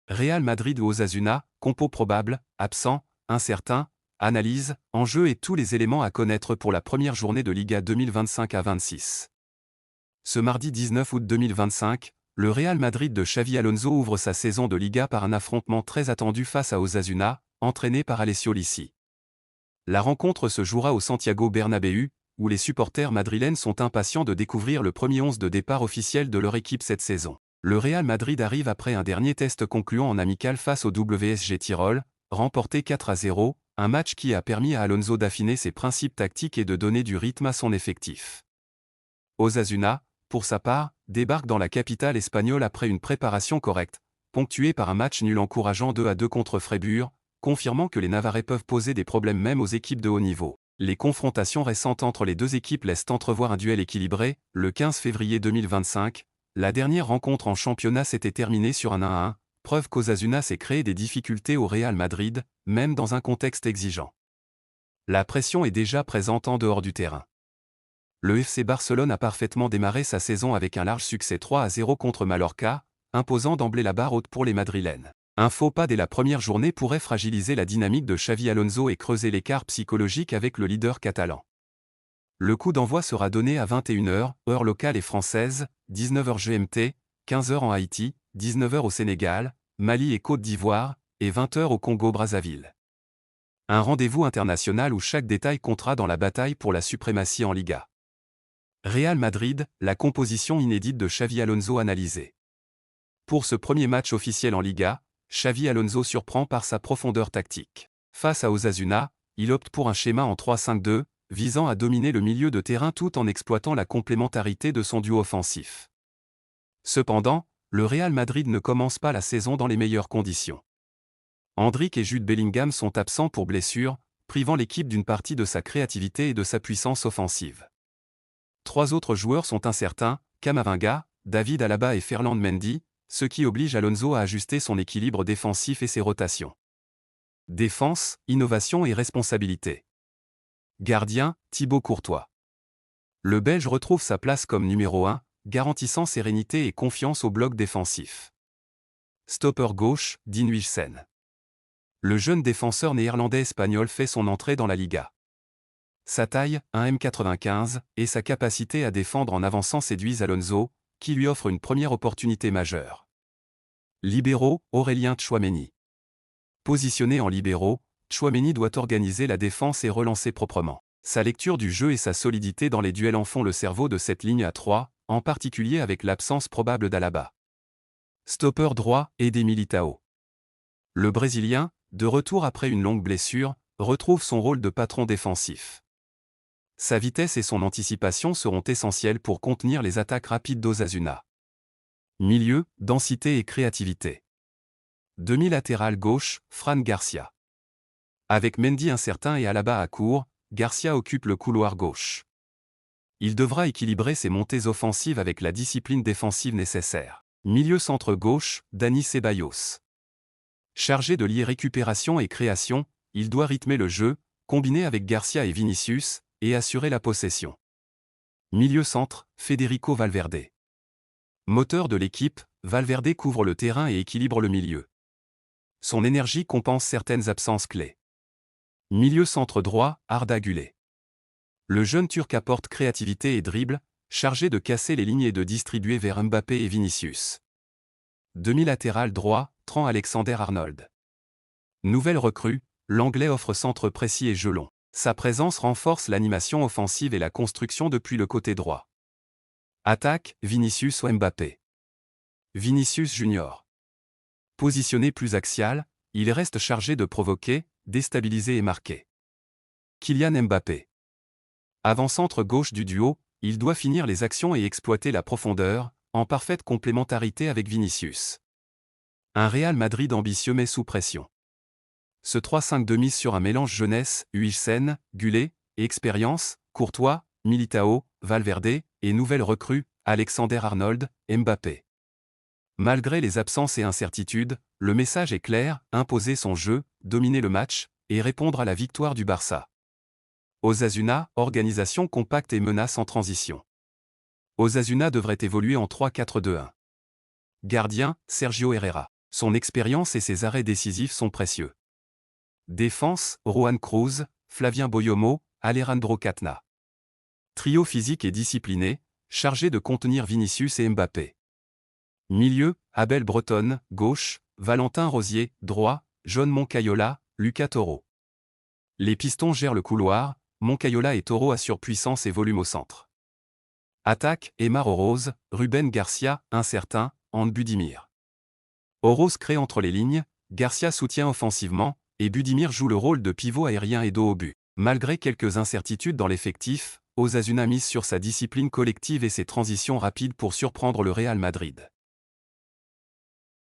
Real Madrid ou Osasuna, compo probable, absent, incertain, analyse, enjeux et tous les éléments à connaître pour la première journée de Liga 2025 à 26. Ce mardi 19 août 2025, le Real Madrid de Xavi Alonso ouvre sa saison de Liga par un affrontement très attendu face à Osasuna, entraîné par Alessio Lissi. La rencontre se jouera au Santiago Bernabéu, où les supporters madrilènes sont impatients de découvrir le premier 11 de départ officiel de leur équipe cette saison. Le Real Madrid arrive après un dernier test concluant en amical face au WSG Tirol, remporté 4-0, un match qui a permis à Alonso d'affiner ses principes tactiques et de donner du rythme à son effectif. Osasuna, pour sa part, débarque dans la capitale espagnole après une préparation correcte, ponctuée par un match nul encourageant 2-2 contre Freiburg, confirmant que les Navarrais peuvent poser des problèmes même aux équipes de haut niveau. Les confrontations récentes entre les deux équipes laissent entrevoir un duel équilibré. Le 15 février 2025, la dernière rencontre en championnat s'était terminée sur un 1-1, preuve qu'Osasuna s'est créé des difficultés au Real Madrid, même dans un contexte exigeant. La pression est déjà présente en dehors du terrain. Le FC Barcelone a parfaitement démarré sa saison avec un large succès 3-0 contre Mallorca, imposant d'emblée la barre haute pour les Madrilènes. Un faux pas dès la première journée pourrait fragiliser la dynamique de Xavi Alonso et creuser l'écart psychologique avec le leader catalan. Le coup d'envoi sera donné à 21h, heure locale et française, 19h GMT, 15h en Haïti, 19h au Sénégal, Mali et Côte d'Ivoire, et 20h au Congo-Brazzaville. Un rendez-vous international où chaque détail comptera dans la bataille pour la suprématie en Liga. Real Madrid, la composition inédite de Xavi Alonso analysée. Pour ce premier match officiel en Liga, Xavi Alonso surprend par sa profondeur tactique. Face à Osasuna, il opte pour un schéma en 3-5-2, visant à dominer le milieu de terrain tout en exploitant la complémentarité de son duo offensif. Cependant, le Real Madrid ne commence pas la saison dans les meilleures conditions. Endrick et Jude Bellingham sont absents pour blessure, privant l'équipe d'une partie de sa créativité et de sa puissance offensive. Trois autres joueurs sont incertains, Camavinga, David Alaba et Ferland Mendy, ce qui oblige Alonso à ajuster son équilibre défensif et ses rotations. Défense, innovation et responsabilité. Gardien, Thibaut Courtois. Le Belge retrouve sa place comme numéro 1, garantissant sérénité et confiance au bloc défensif. Stopper gauche, Dean Huijsen. Le jeune défenseur néerlandais-espagnol fait son entrée dans la Liga. Sa taille, 1m95, et sa capacité à défendre en avançant séduisent Alonso, qui lui offre une première opportunité majeure. Libéraux, Aurélien Tchouaméni. Positionné en libéraux, Tchouaméni doit organiser la défense et relancer proprement. Sa lecture du jeu et sa solidité dans les duels en font le cerveau de cette ligne à 3, en particulier avec l'absence probable d'Alaba. Stopper droit, Eder Militao. Le Brésilien, de retour après une longue blessure, retrouve son rôle de patron défensif. Sa vitesse et son anticipation seront essentielles pour contenir les attaques rapides d'Osasuna. Milieu, densité et créativité. Demi-latéral gauche, Fran Garcia. Avec Mendy incertain et Alaba à court, Garcia occupe le couloir gauche. Il devra équilibrer ses montées offensives avec la discipline défensive nécessaire. Milieu centre gauche, Dani Ceballos. Chargé de lier récupération et création, il doit rythmer le jeu, combiner avec Garcia et Vinicius, et assurer la possession. Milieu centre, Federico Valverde. Moteur de l'équipe, Valverde couvre le terrain et équilibre le milieu. Son énergie compense certaines absences clés. Milieu centre droit, Arda Güler. Le jeune Turc apporte créativité et dribble, chargé de casser les lignes et de distribuer vers Mbappé et Vinicius. Demi-latéral droit, Trent Alexander-Arnold. Nouvelle recrue, l'Anglais offre centre précis et jeu long. Sa présence renforce l'animation offensive et la construction depuis le côté droit. Attaque, Vinicius ou Mbappé. Vinicius Junior. Positionné plus axial, il reste chargé de provoquer, déstabiliser et marquer. Kylian Mbappé. Avant-centre gauche du duo, il doit finir les actions et exploiter la profondeur, en parfaite complémentarité avec Vinicius. Un Real Madrid ambitieux mais sous pression. Ce 3-5-2 mise sur un mélange jeunesse, Huijsen, Güler, et expérience, Courtois, Militao, Valverde, et nouvelle recrue, Alexander-Arnold, Mbappé. Malgré les absences et incertitudes, le message est clair, imposer son jeu, dominer le match, et répondre à la victoire du Barça. Osasuna, organisation compacte et menace en transition. Osasuna devrait évoluer en 3-4-2-1. Gardien, Sergio Herrera. Son expérience et ses arrêts décisifs sont précieux. Défense, Rohan Cruz, Flavien Boyomo, Alejandro Catna. Trio physique et discipliné, chargé de contenir Vinicius et Mbappé. Milieu, Abel Breton, gauche, Valentin Rosier, droit, John Moncayola, Lucas Toro. Les pistons gèrent le couloir, Moncayola et Toro assurent puissance et volume au centre. Attaque, Aimar Oroz, Ruben Garcia, incertain, Ante Budimir. Oroz crée entre les lignes, Garcia soutient offensivement, et Budimir joue le rôle de pivot aérien et dos au but. Malgré quelques incertitudes dans l'effectif, Osasuna mise sur sa discipline collective et ses transitions rapides pour surprendre le Real Madrid.